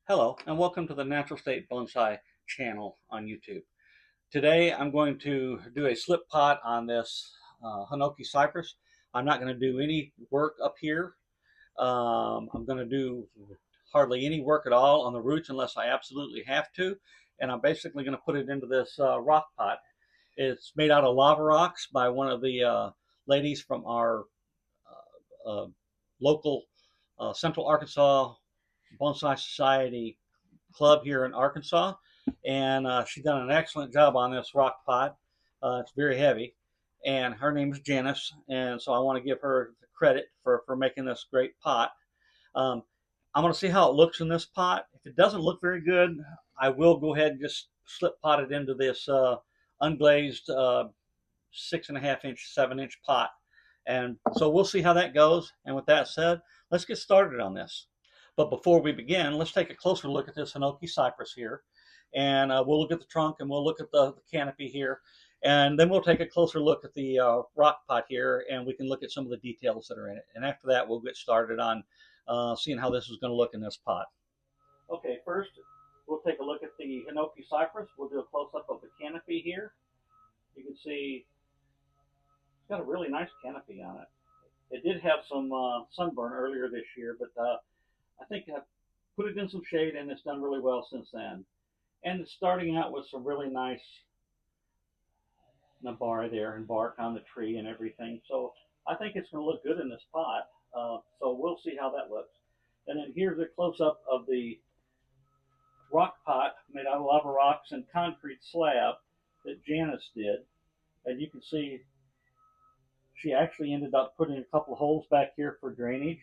Hello, and welcome to the Natural State Bonsai channel on YouTube. Today I'm going to do a slip pot on this Hinoki Cypress. I'm not going to do any work up here. I'm going to do hardly any work at all on the roots unless I absolutely have to. And I'm basically going to put it into this rock pot. It's made out of lava rocks by one of the ladies from our local Central Arkansas Bonsai Society club here in Arkansas, and she's done an excellent job on this rock pot. It's very heavy, and her name is Janis, and so I want to give her the credit for making this great pot. Um, I'm going to see how it looks in this pot. If it doesn't look very good, I will go ahead and just slip pot it into this unglazed 6.5 inch, 7 inch pot. And so we'll see how that goes. And with that said, let's get started on this. But before we begin, let's take a closer look at this Hinoki Cypress here. And we'll look at the trunk and we'll look at the canopy here. And then we'll take a closer look at the rock pot here, and we can look at some of the details that are in it. And after that, we'll get started on seeing how this is going to look in this pot. Okay, first, we'll take a look at the Hinoki Cypress. We'll do a close-up of the canopy here. You can see it's got a really nice canopy on it. It did have some sunburn earlier this year, but I think I put it in some shade and it's done really well since then. And it's starting out with some really nice nabar there and bark on the tree and everything. So I think it's going to look good in this pot. So we'll see how that looks. And then here's a close-up of the rock pot made out of lava rocks and concrete slab that Janis did. And you can see she actually ended up putting a couple of holes back here for drainage.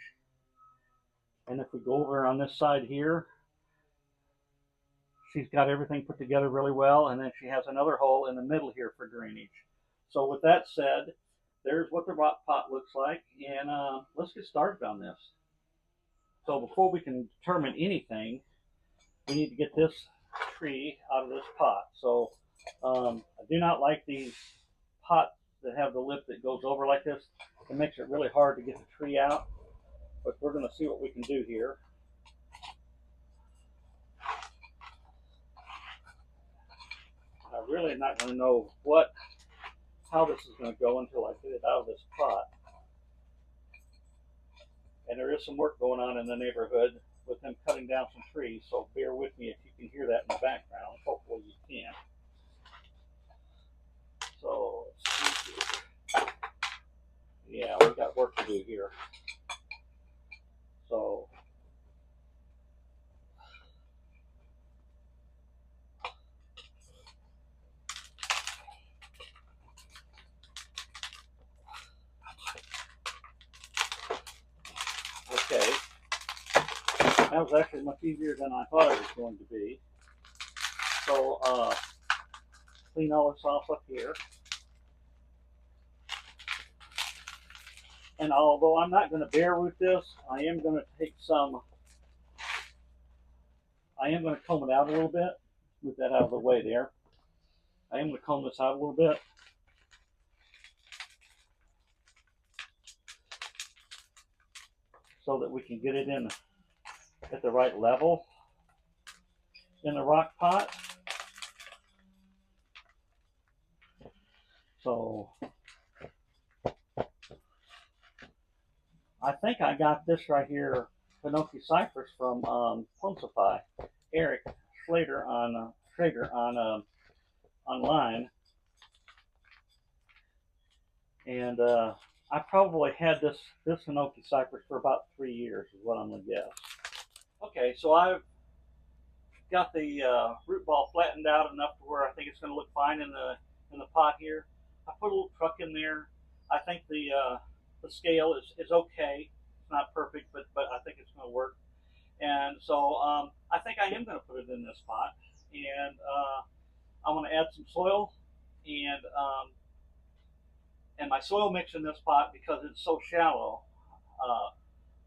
And if we go over on this side here, she's got everything put together really well. And then she has another hole in the middle here for drainage. So with that said, there's what the rock pot looks like. And let's get started on this. So before we can determine anything, we need to get this tree out of this pot. So I do not like these pots that have the lip that goes over like this. It makes it really hard to get the tree out. But we're going to see what we can do here. I really am not going to know how this is going to go until I get it out of this pot. And there is some work going on in the neighborhood with them cutting down some trees, so bear with me if you can hear that in the background. Hopefully you can. So, let's see here. Yeah, we've got work to do here. So, okay, that was actually much easier than I thought it was going to be. So, clean all this off up here. And although I'm not going to bare root this, I am going to comb it out a little bit. Move that out of the way there. I am going to comb this out a little bit. So that we can get it in at the right level in the rock pot. So I think I got this right here, Hinoki Cypress, from Ponsify, Eric Schlater on online, and I probably had this Hinoki Cypress for about 3 years, is what I'm gonna guess. Okay, so I've got the root ball flattened out enough to where I think it's going to look fine in the pot here. I put a little truck in there. I think the scale is okay. It's not perfect, but I think it's going to work. And so I think I am going to put it in this pot, and I'm going to add some soil, and my soil mix in this pot, because it's so shallow,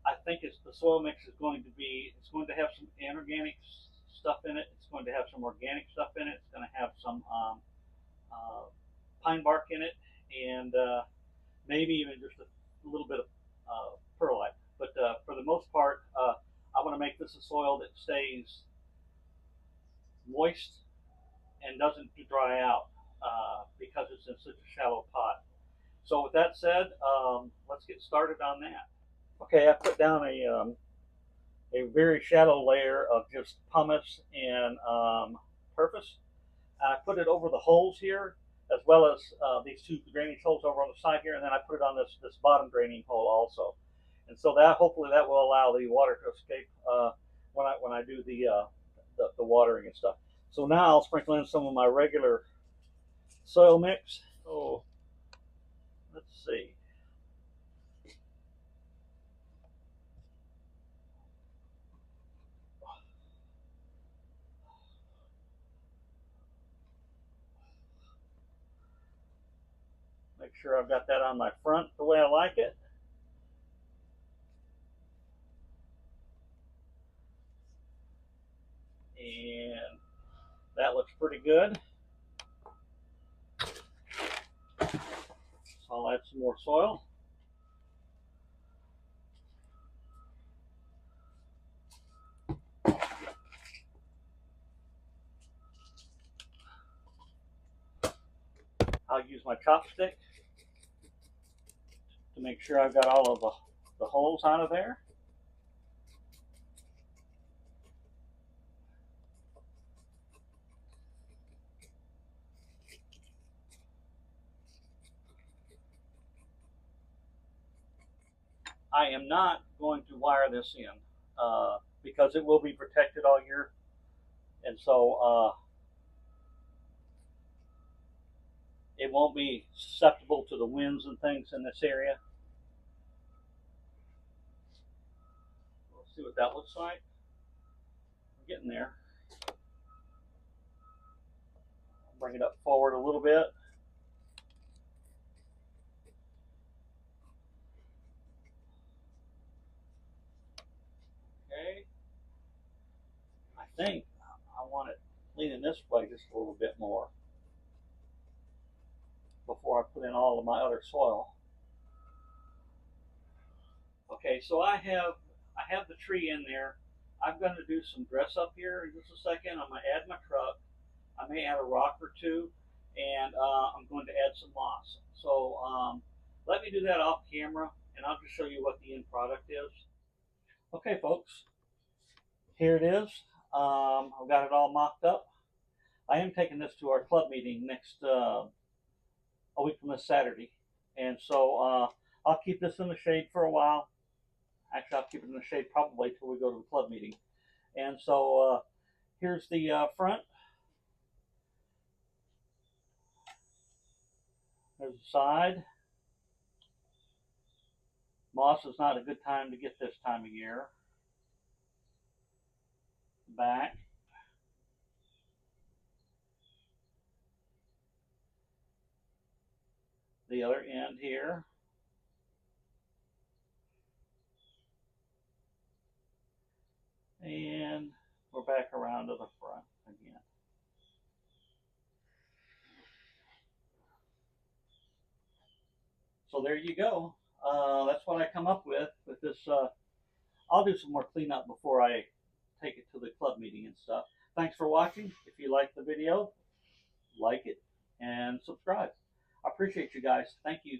I think the soil mix is going to have some inorganic stuff in it. It's going to have some organic stuff in it. It's going to have some pine bark in it, and maybe even just a little bit of perlite. But for the most part, I want to make this a soil that stays moist and doesn't dry out because it's in such a shallow pot. So with that said, let's get started on that. Okay, I put down a very shallow layer of just pumice and purpose. I put it over the holes here, as well as these two drainage holes over on the side here, and then I put it on this bottom draining hole also. And so that hopefully that will allow the water to escape when I do the watering and stuff. So now I'll sprinkle in some of my regular soil mix. Oh, let's see. Make sure I've got that on my front the way I like it. And that looks pretty good. So I'll add some more soil. I'll use my chopstick to make sure I've got all of the holes out of there. I am not going to wire this in because it will be protected all year, and so it won't be susceptible to the winds and things in this area. Let's see what that looks like. We're getting there. Bring it up forward a little bit. Okay. I think I want it leaning this way just a little bit more before I put in all of my other soil. Okay, so I have the tree in there. I'm going to do some dress up here in just a second. I'm going to add my truck. I may add a rock or two, and I'm going to add some moss. So let me do that off camera, and I'll just show you what the end product is. Okay, folks, here it is. I've got it all mocked up. I am taking this to our club meeting next a week from this Saturday, and so I'll keep this in the shade for a while. Actually, I'll keep it in the shade probably till we go to the club meeting. And so here's the front. There's the side. Moss is not a good time to get this time of year. Back. The other end here. And we're back around to the front again. So there you go. That's what I come up with this. I'll do some more cleanup before I take it to the club meeting and stuff. Thanks for watching. If you like the video, like it and subscribe. I appreciate you guys. Thank you.